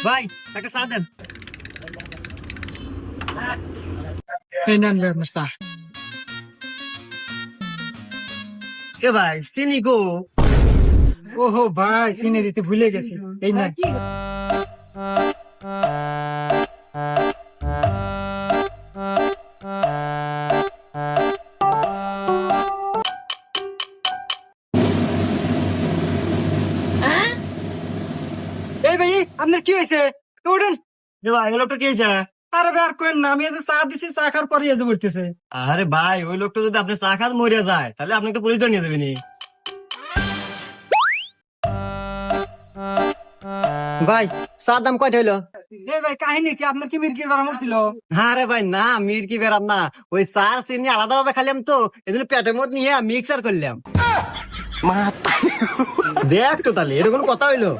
ভাই একটা চা দেন। এই নেন ভাই আপনার চা। এ ভাই চিনি গো। ওহো ভাই, চিনি দিতে ভুলে গেছি। এই নেন। এই ভাই, আপনার কি হয়েছে? উঠেন। এ ভাই ওই লোকটা কি হয়েছে? আরে ভাই আর কোয়েন না, আমি এই যে চা দিছি, চা খাওয়ার পরে এই যে বলতেছে। আরে ভাই ওই লোকটা যদি আপনি চা খান মরে যায় তাহলে আপনি তো পুলিশ ধরে নিয়ে যাবেনি। ভাই চার দাম কয়টা হইলো? এই ভাই, কাহিনী কি? আপনার কি মির্গির বাড়া মরছিল? আরে ভাই না, মির কি বেরাম না, ওই চার চিনি আলাদা ভাবে খাইলাম তো এজন্য পেটের মধ্যে নিয়ে মিক্সার করলাম। দেখ তো তাহলে এটা কোনো কথা হইলো?